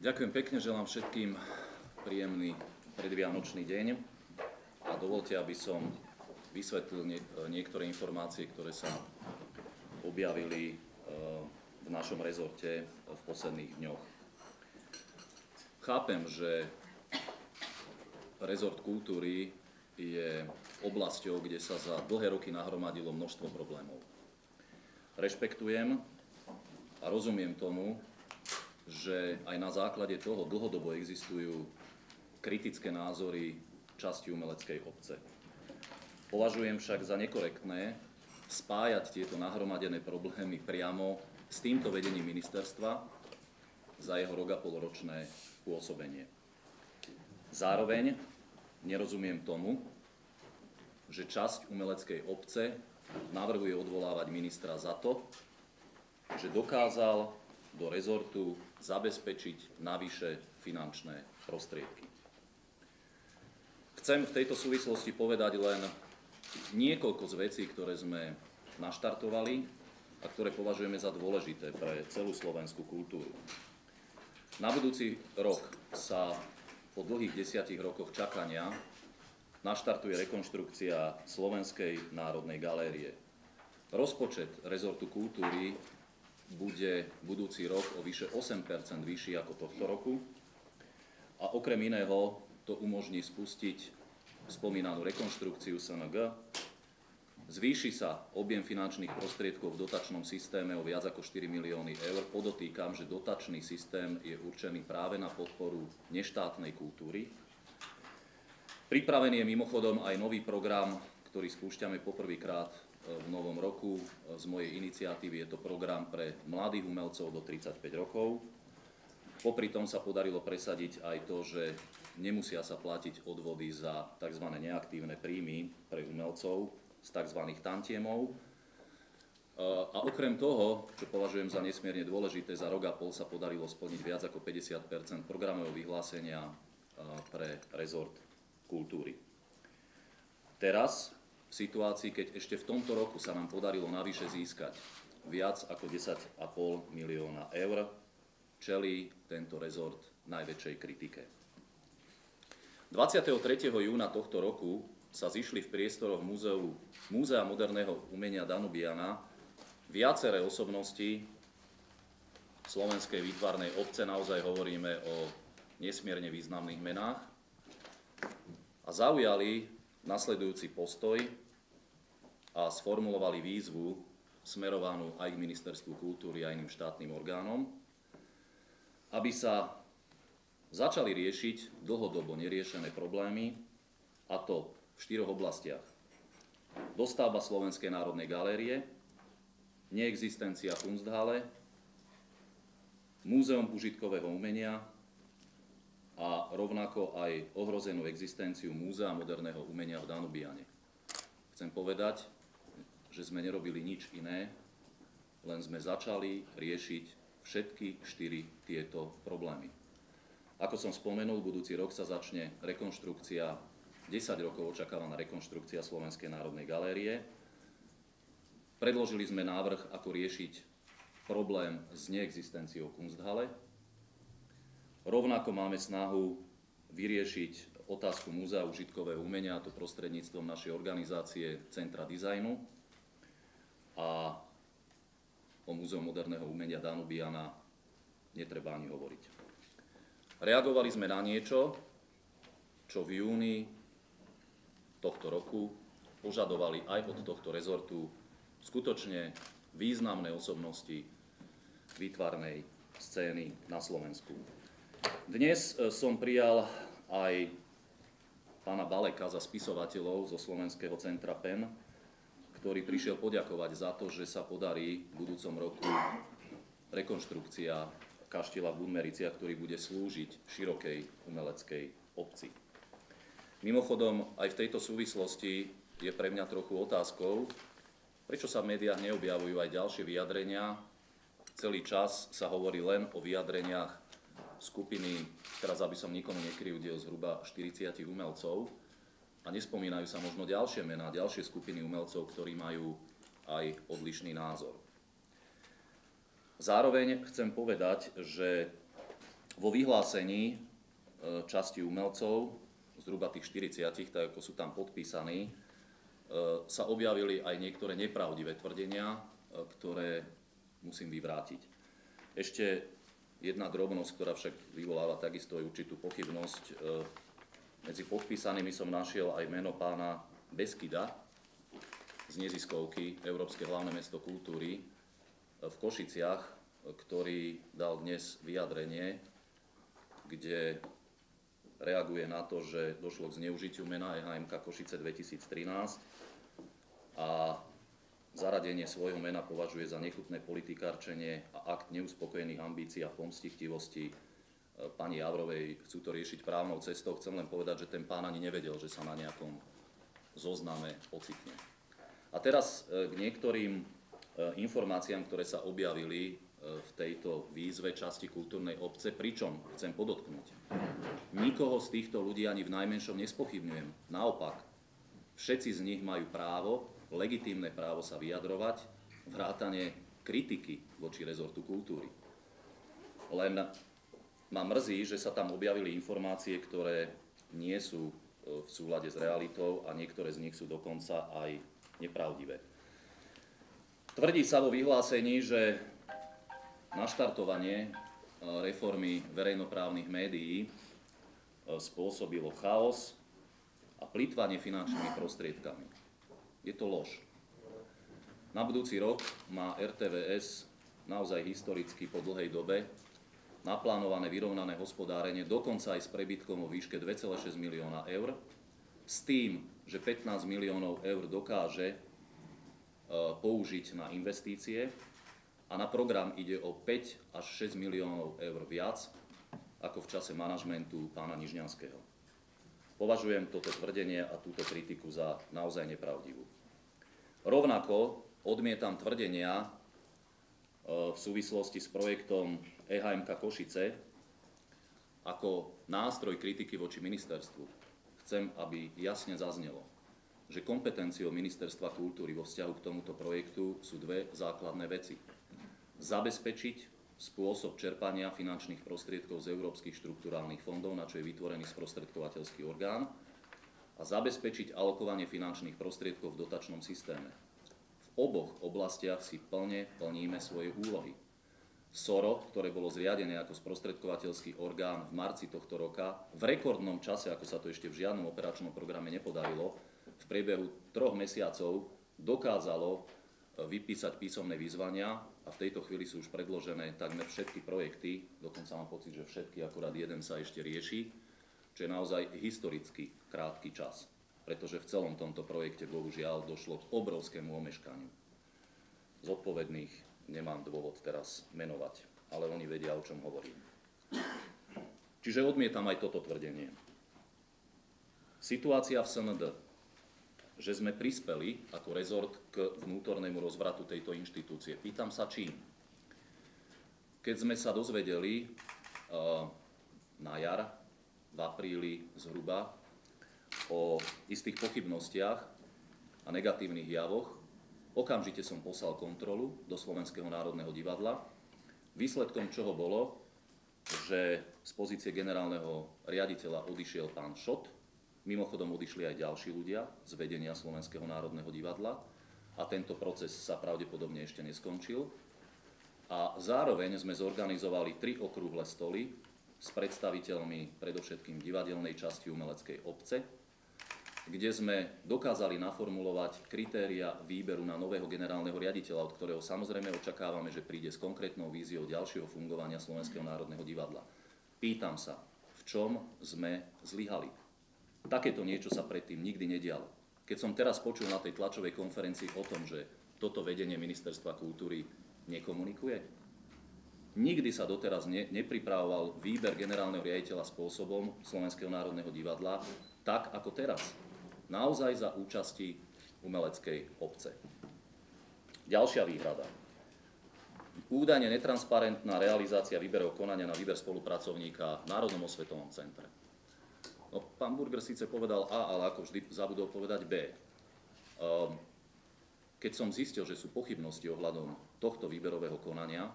Ďakujem pekne, želám všetkým príjemný predvianočný deň a dovolte, aby som vysvetlil niektoré informácie, ktoré sa objavili v našom rezorte v posledných dňoch. Chápem, že rezort kultúry je oblasťou, kde sa za dlhé roky nahromadilo množstvo problémov. Rešpektujem a rozumiem tomu, že aj na základe toho dlhodobo existujú kritické názory časti umeleckej obce. Považujem však za nekorektné spájať tieto nahromadené problémy priamo s týmto vedením ministerstva za jeho rok a polročné pôsobenie. Zároveň nerozumiem tomu, že časť umeleckej obce navrhuje odvolávať ministra za to, že dokázal do rezortu zabezpečiť navyše finančné prostriedky. Chcem v tejto súvislosti povedať len niekoľko z vecí, ktoré sme naštartovali a ktoré považujeme za dôležité pre celú slovenskú kultúru. Na budúci rok sa po dlhých 10 rokoch čakania naštartuje rekonštrukcia Slovenskej národnej galérie. Rozpočet rezortu kultúry bude budúci rok o vyše 8% vyšší ako tohto roku a okrem iného to umožní spustiť spomínanú rekonštrukciu SNG, zvýši sa objem finančných prostriedkov v dotačnom systéme o viac ako 4 milióny eur. Podotýkam, že dotačný systém je určený práve na podporu neštátnej kultúry. Pripravený je mimochodom aj nový program, ktorý spúšťame poprvýkrát v novom roku. Z mojej iniciatívy je to program pre mladých umelcov do 35 rokov. Popri tom sa podarilo presadiť aj to, že nemusia sa platiť odvody za tzv. Neaktívne príjmy pre umelcov z tzv. Tantiemov. A okrem toho, čo považujem za nesmierne dôležité, za rok a pol sa podarilo splniť viac ako 50% programového vyhlásenia pre rezort kultúry. Teraz, v situácii, keď ešte v tomto roku sa nám podarilo navyše získať viac ako 10,5 milióna eur, čelí tento rezort najväčšej kritike. 23. júna tohto roku sa zišli v priestoroch Múzea moderného umenia Danubiana viaceré osobnosti slovenskej výtvarnej obce, naozaj hovoríme o nesmierne významných menách, a zaujali nasledujúci postoj a sformulovali výzvu smerovanú aj k Ministerstvu kultúry a iným štátnym orgánom, aby sa začali riešiť dlhodobo neriešené problémy, a to v 4 oblastiach. Dostavba Slovenskej národnej galérie, neexistencia Kunsthalle, Múzeum užitkového umenia a rovnako aj ohrozenú existenciu Múzea moderného umenia v Danubiane. Chcem povedať, že sme nerobili nič iné, len sme začali riešiť všetky 4 tieto problémy. Ako som spomenul, budúci rok sa začne rekonštrukcia, 10 rokov očakávaná rekonštrukcia Slovenskej národnej galérie. Predložili sme návrh, ako riešiť problém s neexistenciou Kunsthalle. Rovnako máme snahu vyriešiť otázku Múzea užitkového umenia, a to prostredníctvom našej organizácie Centra dizajnu, a o Múzeu moderného umenia Danubiana netreba ani hovoriť. Reagovali sme na niečo, čo v júni tohto roku požadovali aj od tohto rezortu skutočne významné osobnosti výtvarnej scény na Slovensku. Dnes som prijal aj pána Baleka za spisovateľov zo Slovenského centra PEN, ktorý prišiel poďakovať za to, že sa podarí v budúcom roku rekonštrukcia kaštieľa v Budmericiach, ktorý bude slúžiť širokej umeleckej obci. Mimochodom, aj v tejto súvislosti je pre mňa trochu otázkou, prečo sa v médiách neobjavujú aj ďalšie vyjadrenia. Celý čas sa hovorí len o vyjadreniach skupiny, teraz aby som nikomu nekryjúdil, zhruba 40 umelcov, a nespomínajú sa možno ďalšie mená, ďalšie skupiny umelcov, ktorí majú aj odlišný názor. Zároveň chcem povedať, že Vo vyhlásení časti umelcov, zhruba tých 40, tak ako sú tam podpísaní, sa objavili aj niektoré nepravdivé tvrdenia, ktoré musím vyvrátiť. Ešte jedna drobnosť, ktorá však vyvoláva takisto aj určitú pochybnosť. Medzi podpísanými som našiel aj meno pána Beskida z neziskovky Európske hlavné mesto kultúry v Košiciach, ktorý dal dnes vyjadrenie, kde reaguje na to, že došlo k zneužitiu mena EHMK Košice 2013 a zaradenie svojho mena považuje za nechutné politikárčenie a akt neuspokojených ambícií a pomstichtivosti pani Javrovej. Chcú to riešiť právnou cestou. Chcem len povedať, že ten pán ani nevedel, že sa na nejakom zozname ocitne. A teraz k niektorým informáciám, ktoré sa objavili v tejto výzve časti kultúrnej obce, pričom chcem podotknúť. Nikoho z týchto ľudí ani v najmenšom nespochybňujem. Naopak, všetci z nich majú právo, legitímne právo sa vyjadrovať, vrátane kritiky voči rezortu kultúry. Len ma mrzí, že sa tam objavili informácie, ktoré nie sú v súlade s realitou a niektoré z nich sú dokonca aj nepravdivé. Tvrdí sa vo vyhlásení, že naštartovanie reformy verejnoprávnych médií spôsobilo chaos a plytvanie finančnými prostriedkami. Je to lož. Na budúci rok má RTVS naozaj historicky po dlhej dobe naplánované vyrovnané hospodárenie, dokonca aj s prebytkom vo výške 2,6 milióna eur, s tým, že 15 miliónov eur dokáže použiť na investície a na program ide o 5 až 6 miliónov eur viac ako v čase manažmentu pána Nižňanského. Považujem toto tvrdenie a túto kritiku za naozaj nepravdivú. Rovnako odmietam tvrdenia v súvislosti s projektom EHMK Košice ako nástroj kritiky voči ministerstvu. Chcem, aby jasne zaznelo, že kompetenciou Ministerstva kultúry vo vzťahu k tomuto projektu sú dve základné veci. Zabezpečiť spôsob čerpania finančných prostriedkov z európskych štrukturálnych fondov, na čo je vytvorený sprostredkovateľský orgán, a zabezpečiť alokovanie finančných prostriedkov v dotačnom systéme. V oboch oblastiach si plne plníme svoje úlohy. SORO, ktoré bolo zriadené ako sprostredkovateľský orgán v marci tohto roka, v rekordnom čase, ako sa to ešte v žiadnom operačnom programe nepodarilo, v priebehu 3 mesiacov dokázalo vypísať písomné vyzvania a v tejto chvíli sú už predložené takmer všetky projekty, dokonca mám pocit, že všetky, akurát jeden sa ešte rieši, čo je naozaj historicky krátky čas, pretože v celom tomto projekte bohužiaľ došlo k obrovskému omeškaniu. Zodpovedných nemám dôvod teraz menovať, ale oni vedia, o čom hovorím. Čiže odmietam aj toto tvrdenie. Situácia v SND, že sme prispeli ako rezort k vnútornému rozvratu tejto inštitúcie. Pýtam sa, čím? Keď sme sa dozvedeli na jar, v apríli zhruba, o istých pochybnostiach a negatívnych javoch, okamžite som poslal kontrolu do Slovenského národného divadla, výsledkom čoho bolo, že z pozície generálneho riaditeľa odišiel pán Šot, mimochodom odišli aj ďalší ľudia z vedenia Slovenského národného divadla a tento proces sa pravdepodobne ešte neskončil. A zároveň sme zorganizovali 3 okrúhle stoly s predstaviteľmi predovšetkým divadelnej časti umeleckej obce, kde sme dokázali naformulovať kritéria výberu na nového generálneho riaditeľa, od ktorého samozrejme očakávame, že príde s konkrétnou víziou ďalšieho fungovania Slovenského národného divadla. Pýtam sa, v čom sme zlyhali? Takéto niečo sa predtým nikdy nedialo. Keď som teraz počul na tej tlačovej konferencii o tom, že toto vedenie Ministerstva kultúry nekomunikuje, nikdy sa doteraz nepripravoval výber generálneho riaditeľa spôsobom Slovenského národného divadla tak ako teraz. Naozaj za účasti umeleckej obce. Ďalšia výhrada. Údajne netransparentná realizácia výberov konania na výber spolupracovníka v Národnom osvetovom centre. No, pán Burger síce povedal A, ale ako vždy zabudol povedať B. Keď som zistil, že sú pochybnosti ohľadom tohto výberového konania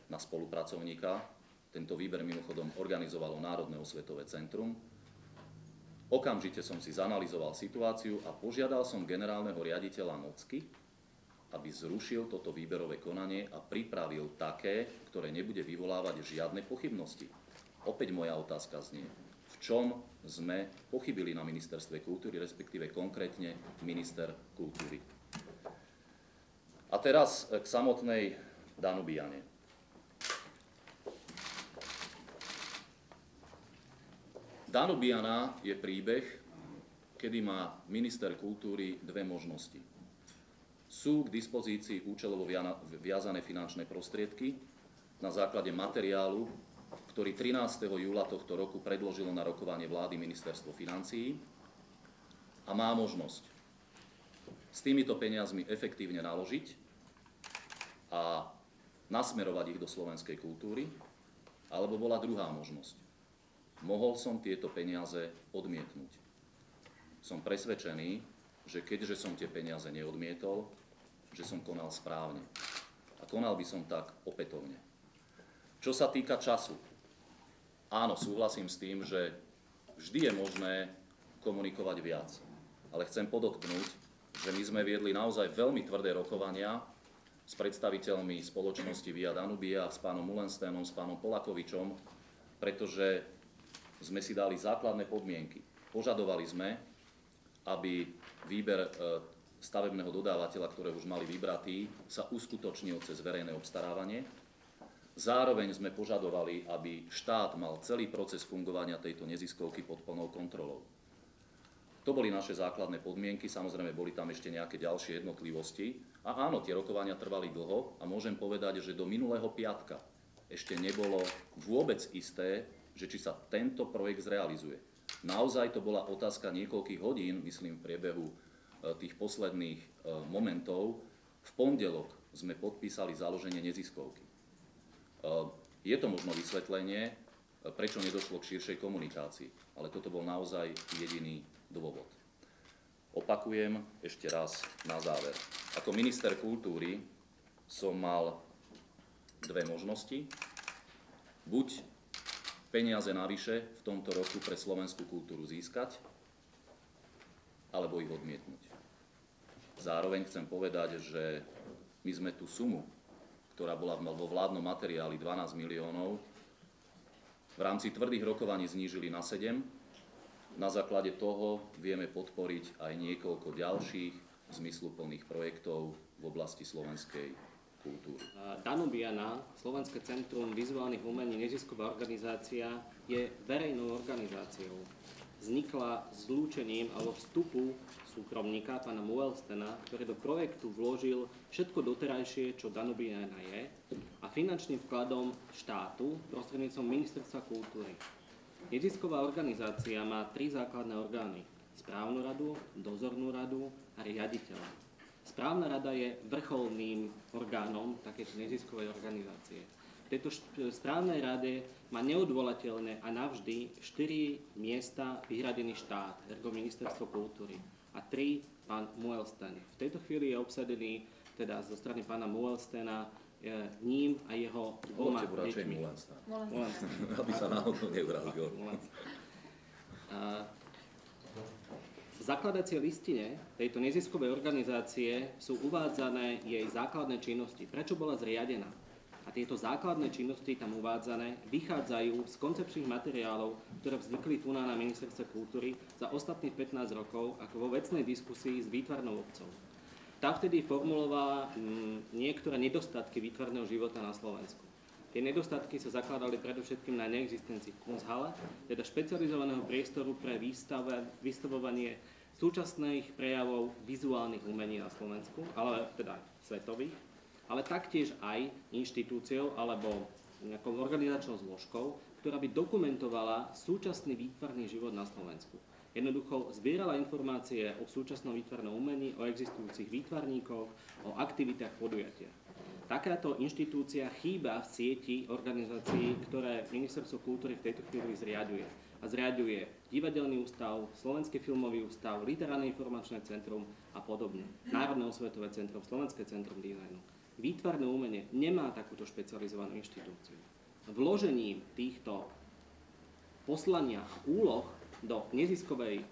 na spolupracovníka, Tento výber mimochodom organizovalo Národné osvetové centrum. Okamžite som si zanalyzoval situáciu a požiadal som generálneho riaditeľa NOCKY, aby zrušil toto výberové konanie a pripravil také, ktoré nebude vyvolávať žiadne pochybnosti. Opäť moja otázka znie, v čom sme pochybili na ministerstve kultúry, respektíve konkrétne minister kultúry. A teraz k samotnej Danubiane. Danubiana je príbeh, kedy má minister kultúry dve možnosti. Sú k dispozícii účelovo viazané finančné prostriedky na základe materiálu, ktorý 13. júla tohto roku predložilo na rokovanie vlády Ministerstvo financií a má možnosť s týmito peniazmi efektívne naložiť a nasmerovať ich do slovenskej kultúry, alebo bola druhá možnosť. Mohol som tieto peniaze odmietnúť. Som presvedčený, že keďže som tie peniaze neodmietol, že som konal správne. A konal by som tak opätovne. Čo sa týka času, áno, súhlasím s tým, že vždy je možné komunikovať viac. Ale chcem podotknúť, že my sme viedli naozaj veľmi tvrdé rokovania s predstaviteľmi spoločnosti Via Danubia, s pánom Mullenstenom, s pánom Polakovičom, pretože sme si dali základné podmienky. Požadovali sme, aby výber stavebného dodávateľa, ktoré už mali vybratý, sa uskutočnil cez verejné obstarávanie. Zároveň sme požadovali, aby štát mal celý proces fungovania tejto neziskovky pod plnou kontrolou. To boli naše základné podmienky, samozrejme boli tam ešte nejaké ďalšie jednotlivosti. A áno, tie rokovania trvali dlho a môžem povedať, že do minulého piatka ešte nebolo vôbec isté, že či sa tento projekt zrealizuje. Naozaj to bola otázka niekoľkých hodín, myslím v priebehu tých posledných momentov. V pondelok sme podpísali založenie neziskovky. Je to možno vysvetlenie, prečo nedošlo k širšej komunikácii, ale toto bol naozaj jediný dôvod. Opakujem ešte raz na záver. Ako minister kultúry som mal dve možnosti. Buď peniaze navyše v tomto roku pre slovenskú kultúru získať, alebo ich odmietnúť. Zároveň chcem povedať, že my sme tú sumu, ktorá bola vo vládnom materiáli 12 miliónov, v rámci tvrdých rokovaní znížili na 7. Na základe toho vieme podporiť aj niekoľko ďalších zmysluplných projektov v oblasti slovenskej kultúry. Danubiana, Slovenské centrum vizuálnych umení, nezisková organizácia, je verejnou organizáciou. Vznikla zlúčením alebo vstupu súkromníka, pána Mullenstena, ktorý do projektu vložil všetko doterajšie, čo Danubiana je, a finančným vkladom štátu prostredníctvom Ministerstva kultúry. Nezisková organizácia má 3 základné orgány. Správnu radu, dozornú radu a riaditeľa. Správna rada je vrcholným orgánom takéto neziskovej organizácie. V tejto správnej rade má neodvolateľné a navždy 4 miesta vyhradený štát, ergo Ministerstvo kultúry, a 3 pán Mullensten. V tejto chvíli je obsadený teda zo strany pána Mullenstena ním a jeho dvoma deťmi. Aby sa náhodou neurazil. V zakladacej listine tejto neziskovej organizácie sú uvádzané jej základné činnosti. Prečo bola zriadená? A tieto základné činnosti tam uvádzané vychádzajú z koncepčných materiálov, ktoré vznikli tu na Ministerstve kultúry za ostatných 15 rokov ako vo vecnej diskusii s výtvarnou obcou. Tá vtedy formulovala niektoré nedostatky výtvarného života na Slovensku. Tie nedostatky sa zakladali predovšetkým na neexistencii Kunsthalle, teda špecializovaného priestoru pre vystavovanie súčasných prejavov vizuálnych umení na Slovensku, ale teda svetových, ale taktiež aj inštitúciou alebo nejakou organizačnou zložkou, ktorá by dokumentovala súčasný výtvarný život na Slovensku. Jednoducho zbierala informácie o súčasnom výtvarnom umení, o existujúcich výtvarníkoch, o aktivitách, podujatiach. Takáto inštitúcia chýba v sieti organizácií, ktoré Ministerstvo kultúry v tejto chvíli zriaďuje. A zriaďuje Divadelný ústav, Slovenský filmový ústav, Literárne informačné centrum a podobne. Národné osvetové centrum, Slovenské centrum dizajnu. Výtvarné umenie nemá takúto špecializovanú inštitúciu. vložením týchto poslania a úloh do neziskovej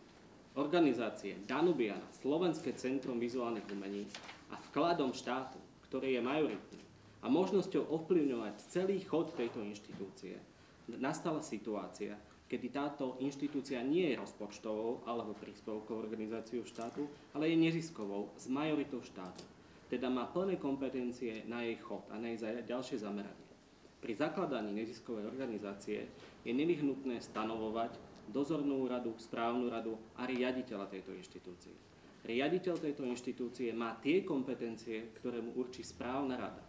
organizácie Danubiana, Slovenské centrum vizuálnych umení, a vkladom štátu, ktorý je majoritný, a možnosťou ovplyvňovať celý chod tejto inštitúcie, nastala situácia, kedy táto inštitúcia nie je rozpočtovou alebo príspevkovou organizáciou štátu, ale je neziskovou s majoritou štátu. Teda má plné kompetencie na jej chod a na jej ďalšie zameranie. Pri zakladaní neziskovej organizácie je nevyhnutné stanovovať dozornú radu, správnu radu a riaditeľa tejto inštitúcie. Riaditeľ tejto inštitúcie má tie kompetencie, ktoré mu určí správna rada.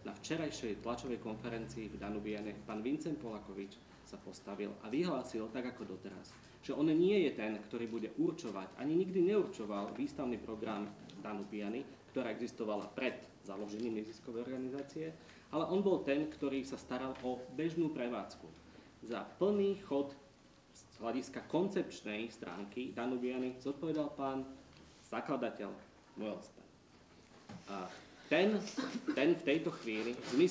Na včerajšej tlačovej konferencii v Danubiane pán Vincent Polakovič sa postavil a vyhlásil, tak ako doteraz, že on nie je ten, ktorý bude určovať, ani nikdy neurčoval výstavný program Danubiany, ktorá existovala pred založením neziskovej organizácie, ale on bol ten, ktorý sa staral o bežnú prevádzku. Za plný chod z hľadiska koncepčnej stránky Danubiany zodpovedal pán zakladateľ Moelstan. Ten v tejto chvíli v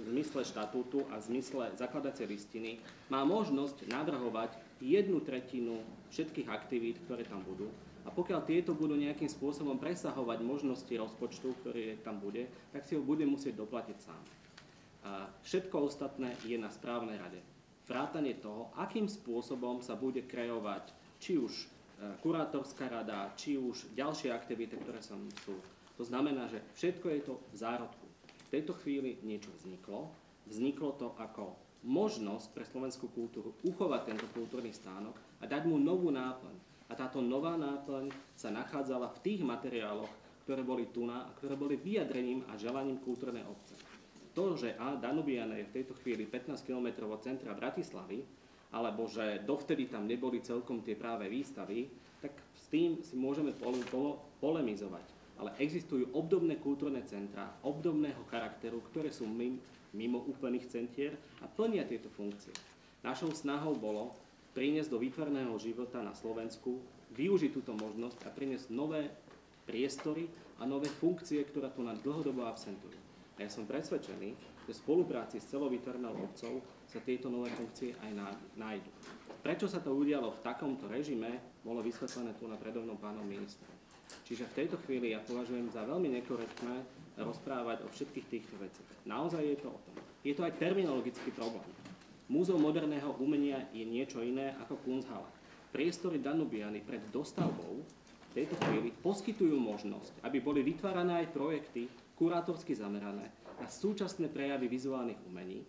zmysle štatútu a v zmysle zakladacej listiny má možnosť navrhovať 1/3 všetkých aktivít, ktoré tam budú. A pokiaľ tieto budú nejakým spôsobom presahovať možnosti rozpočtu, ktorý tam bude, tak si ho bude musieť doplatiť sám. A všetko ostatné je na správnej rade. Vrátanie toho, akým spôsobom sa bude kreovať či už kurátorská rada, či už ďalšie aktivity, ktoré sú. To znamená, že všetko je to v zárodku. V tejto chvíli niečo vzniklo. Vzniklo to ako možnosť pre slovenskú kultúru uchovať tento kultúrny stánok a dať mu novú náplň. A táto nová náplň sa nachádzala v tých materiáloch, ktoré boli tuná a ktoré boli vyjadrením a želaním kultúrnej obce. To, že Danubiana je v tejto chvíli 15 km od centra Bratislavy, alebo že dovtedy tam neboli celkom tie práve výstavy, tak s tým si môžeme polemizovať. Ale existujú obdobné kultúrne centrá, obdobného charakteru, ktoré sú mimo úplných centier a plnia tieto funkcie. Našou snahou bolo priniesť do výtvarného života na Slovensku, využiť túto možnosť a priniesť nové priestory a nové funkcie, ktoré tu na dlhodobo absentujú. A ja som presvedčený, že v spolupráci s celou výtvarnou obcou sa tieto nové funkcie aj nájdu. Prečo sa to udialo v takomto režime, bolo vysvetlené tu na predo mnou pánom ministrom. Čiže v tejto chvíli ja považujem za veľmi nekorektné rozprávať o všetkých týchto veciach. Naozaj je to o tom. Je to aj terminologický problém. Múzeum moderného umenia je niečo iné ako Kunsthalle. Priestory Danubiany pred dostavbou v tejto chvíli poskytujú možnosť, aby boli vytvárané aj projekty kurátorsky zamerané na súčasné prejavy vizuálnych umení,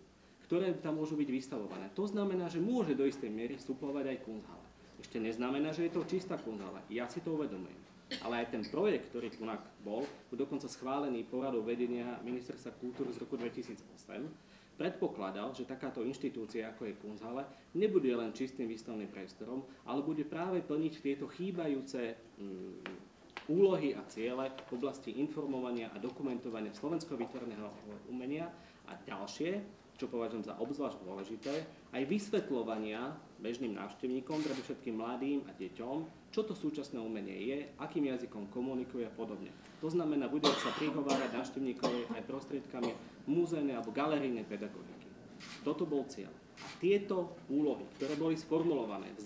ktoré tam môžu byť vystavované. To znamená, že môže do istej miery vstupovať aj Kunsthalle. Ešte neznamená, že je to čistá Kunsthalle. Ja si to uvedomujem. Ale aj ten projekt, ktorý tu bol dokonca schválený poradou vedenia Ministerstva kultúry z roku 2008, predpokladal, že takáto inštitúcia, ako je Kunsthalle, nebude len čistým výstavným priestorom, ale bude práve plniť tieto chýbajúce úlohy a ciele v oblasti informovania a dokumentovania slovenského výtvarného umenia a ďalšie, čo považujem za obzvlášť dôležité, aj vysvetľovania bežným návštevníkom, predovšetkým mladým a deťom, čo to súčasné umenie je, akým jazykom komunikuje a podobne. To znamená, bude sa prihovárať návštevníkovi aj prostriedkami múzejnej alebo galerijnej pedagogiky. Toto bol cieľ. A tieto úlohy, ktoré boli sformulované v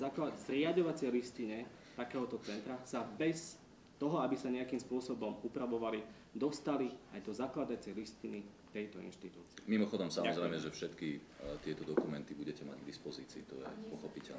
zriaďovacej listine takéhoto centra, sa bez toho, aby sa nejakým spôsobom upravovali, dostali aj do zakladacej listiny tejto inštitúcie. Mimochodom, samozrejme, že všetky tieto dokumenty budete mať k dispozícii, to je pochopiteľné.